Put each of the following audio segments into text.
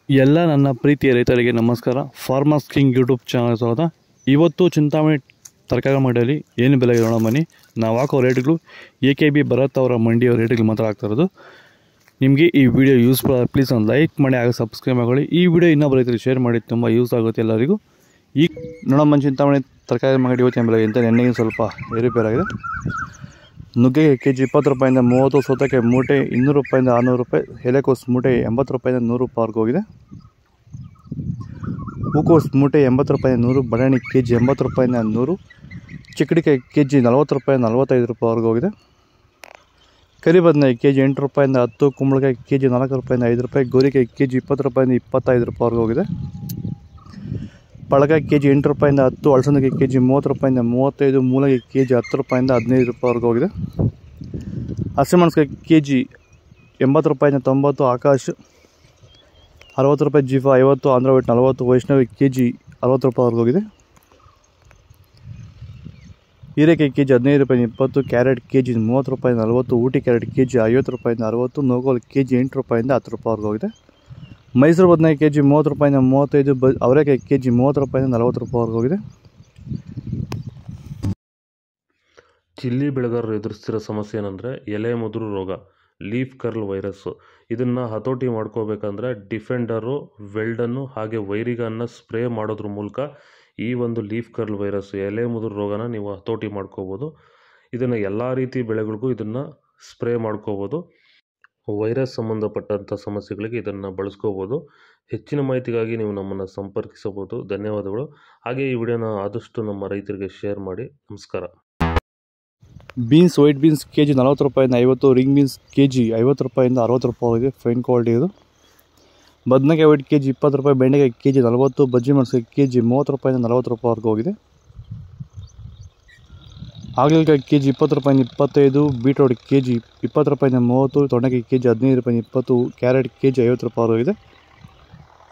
ಎಲ್ಲ ನನ್ನ ಪ್ರೀತಿಯ ರೈತರಿಗೆ ನಮಸ್ಕಾರ. ಫಾರ್ಮರ್ಸ್ ಕಿಂಗ್ ಯೂಟ್ಯೂಬ್ ಚಾನಲ್ ಸ್ವಾಗತ. ಇವತ್ತು ಚಿಂತಾಮಣಿ ತರಕಾರಿ ಮಂಡಿಯಲ್ಲಿ ಏನು ಬೆಲೆ ನೋಡೋ ಬನ್ನಿ. ನಾವು ಹಾಕೋ ರೇಟ್ಗಳು AKB ಭರತ್ ಅವರ ಮಂಡಿಯ ರೇಟ್ಗಳು ಮಾತ್ರ ಆಗ್ತಾ ಇರೋದು. ನಿಮಗೆ ಈ ವಿಡಿಯೋ ಯೂಸ್ಫುಲ್ ಆಗಿ ಪ್ಲೀಸ್ ಒಂದು ಲೈಕ್ ಮಾಡಿ ಹಾಗೂ ಸಬ್ಸ್ಕ್ರೈಬ್ ಮಾಡಿ. ಈ ವಿಡಿಯೋ ಇನ್ನೊಬ್ಬ ರೈತರಿಗೆ ಶೇರ್ ಮಾಡಿ, ತುಂಬ ಯೂಸ್ ಆಗುತ್ತೆ ಎಲ್ಲರಿಗೂ. ಈಗ ನೋಡೋ ಚಿಂತಾಮಣಿ ತರಕಾರಿ ಮಂಡಿ ಇವತ್ತಿನ ಬೆಲೆ ಅಂತ ನೆನ್ನೆಗೆ ಸ್ವಲ್ಪ ಏರುಪೇರಾಗಿದೆ. ನುಗ್ಗೆಗೆ ಕೆಜಿ 20 ರೂಪಾಯಿಂದ 30, ಸೌತೆಕಾಯಿ ಮೂಟೆ 200 ರೂಪಾಯಿಂದ 600 ರೂಪಾಯಿ, ಎಲೆಕೋಸು ಮೂಟೆ 80 ರೂಪಾಯಿಂದ 100 ರೂಪಾಯಿವರೆಗೂ ಹೋಗಿದೆ. ಹೂಕೋಸು ಮೂಟೆ 80 ರೂಪಾಯಿಂದ 100, ಬಟಾಣಿ ಕೆಜಿ 80 ರೂಪಾಯಿಂದ 100, ಚಿಕ್ಕಡಿಕಾಯಿ ಕೆಜಿ 40 ರೂಪಾಯಿಂದ 45 ರೂಪಾಯಿವರೆಗೂ ಹೋಗಿದೆ. ಕರಿಬದನೆಕಾಯಿ ಕೆಜಿ 8 ರೂಪಾಯಿಂದ 10, ಕುಂಬಳಕಾಯಿ ಕೆಜಿ 4 ರೂಪಾಯಿಂದ 5 ರೂಪಾಯಿ, ಗೋರಿಕಾಯಿ ಕೆಜಿ 20 ರೂಪಾಯಿಂದ 25 ರೂಪಾಯಿವರೆಗೂ ಹೋಗಿದೆ. ಪಳಕಾಯಿ ಕೆಜಿ 8 ರೂಪಾಯಿಂದ 10, ಅಳಸಂದಕಾಯಿ ಕೆಜಿ 30 ರೂಪಾಯಿಂದ 35, ಮೂಲಂಗಿ ಕೆಜಿ 10 ರೂಪಾಯಿಂದ 15 ರೂಪಾಯಿವರೆಗೂ ಹೋಗಿದೆ. ಹಸಿಮೆಣಸಿನಕಾಯಿ ಕೆಜಿ 80 ರೂಪಾಯಿಂದ 90, ಆಕಾಶ್ 60 ರೂಪಾಯಿ, ಜೀಫಾ 50, ಆಂಧ್ರವೈಟ್ 40, ವೈಷ್ಣವಿ ಕೆಜಿ 60 ರೂಪಾಯಿವರೆಗೂ ಹೋಗಿದೆ. ಹೀರೆಕಾಯಿ ಕೆಜಿ 15 ರೂಪಾಯಿಂದ 20, ಕ್ಯಾರೆಟ್ ಕೆಜಿ 30 ರೂಪಾಯಿಂದ 40, ಊಟಿ ಕ್ಯಾರೆಟ್ ಕೆಜಿ 50 ರೂಪಾಯಿಂದ 60, ನೋಗೋಲ್ ಕೆಜಿ 8 ರೂಪಾಯಿಂದ 10 ರೂಪಾಯಿವರೆಗೂ ಹೋಗಿದೆ. ಮೈಸೂರು ಬದನೆಕಾಯಿ ಕೆಜಿ 30 ರೂಪಾಯಿಂದ 35, ಅವರೆಕಾಯಿ ಕೆಜಿ 30 ರೂಪಾಯಿಂದ 40 ರೂಪಾಯಿವರೆಗೂ ಹೋಗಿದೆ. ಚಿಲ್ಲಿ ಬೆಳೆಗಾರರು ಎದುರಿಸ್ತಿರೋ ಸಮಸ್ಯೆ ಏನಂದರೆ ಎಲೆ ಮುದುರು ರೋಗ, ಲೀಫ್ ಕರ್ಲ್ ವೈರಸ್ಸು. ಇದನ್ನು ಹತೋಟಿ ಮಾಡ್ಕೋಬೇಕಂದ್ರೆ ಡಿಫೆಂಡರು, ವೆಲ್ಡನ್ನು ಹಾಗೆ ವೈರಿಗನ್ನು ಸ್ಪ್ರೇ ಮಾಡೋದ್ರ ಮೂಲಕ ಈ ಒಂದು ಲೀಫ್ ಕರ್ಲ್ ವೈರಸ್ಸು, ಎಲೆ ಮುದುರು ರೋಗನ ನೀವು ಹತೋಟಿ ಮಾಡ್ಕೋಬೋದು. ಇದನ್ನು ಎಲ್ಲ ರೀತಿ ಬೆಳೆಗಳಿಗೂ ಇದನ್ನು ಸ್ಪ್ರೇ ಮಾಡ್ಕೋಬೋದು. ವೈರಸ್ ಸಂಬಂಧಪಟ್ಟಂಥ ಸಮಸ್ಯೆಗಳಿಗೆ ಇದನ್ನು ಬಳಸ್ಕೋಬೋದು. ಹೆಚ್ಚಿನ ಮಾಹಿತಿಗಾಗಿ ನೀವು ನಮ್ಮನ್ನು ಸಂಪರ್ಕಿಸಬಹುದು. ಧನ್ಯವಾದಗಳು. ಹಾಗೆ ಈ ವಿಡಿಯೋನ ಆದಷ್ಟು ನಮ್ಮ ರೈತರಿಗೆ ಶೇರ್ ಮಾಡಿ. ನಮಸ್ಕಾರ. ಬೀನ್ಸ್, ವೈಟ್ ಬೀನ್ಸ್ ಕೆಜಿ 40 ರೂಪಾಯಿಂದ 50, ರಿಂಗ್ ಬೀನ್ಸ್ ಕೆಜಿ 50 ರೂಪಾಯಿಂದ 60 ರೂಪಾಯಿವರೆಗೆ ಫೈನ್ ಕ್ವಾಲಿಟಿ ಇದು. ಬದನೆಕಾಯಿ ವೈಟ್ ಕೆಜಿ 20 ರೂಪಾಯಿ, ಬೆಂಡೆಕಾಯಿ ಕೆಜಿ 40, ಬಜ್ಜಿ ಮೆಣಸಿನಕಾಯಿ ಕೆಜಿ 30 ರೂಪಾಯಿಂದ 40 ರೂಪಾಯಿವರೆಗೂ ಹೋಗಿದೆ. ಹಾಗಲಕಾಯಿ ಕೆಜಿ 20 ರೂಪಾಯಿಂದ 25, ಬೀಟ್ರೋಟ್ ಕೆಜಿ 20 ರೂಪಾಯಿಂದ 30, ತೊಂಡೆಕಾಯಿ ಕೆಜಿ 15 ರೂಪಾಯಿಂದ 20, ಕ್ಯಾರೆಟ್ ಕೆಜಿ 50 ರೂಪಾಯಿವರೆಗೂ ಇದೆ.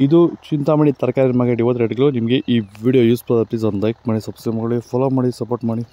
ಇದು ಚಿಂತಾಮಣಿ ತರಕಾರಿ ಮಾರ್ಕೆಟ್ ಇವತ್ತು ರೇಟ್ಗಳು. ನಿಮಗೆ ಈ ವಿಡಿಯೋ ಯೂಸ್ಫುಲ್ ಪ್ಲೀಸ್ ಒಂದು ಲೈಕ್ ಮಾಡಿ, ಸಬ್ಸ್ಕ್ರೈಬ್ ಮಾಡಿ, ಫಾಲೋ ಮಾಡಿ, ಸಪೋರ್ಟ್ ಮಾಡಿ.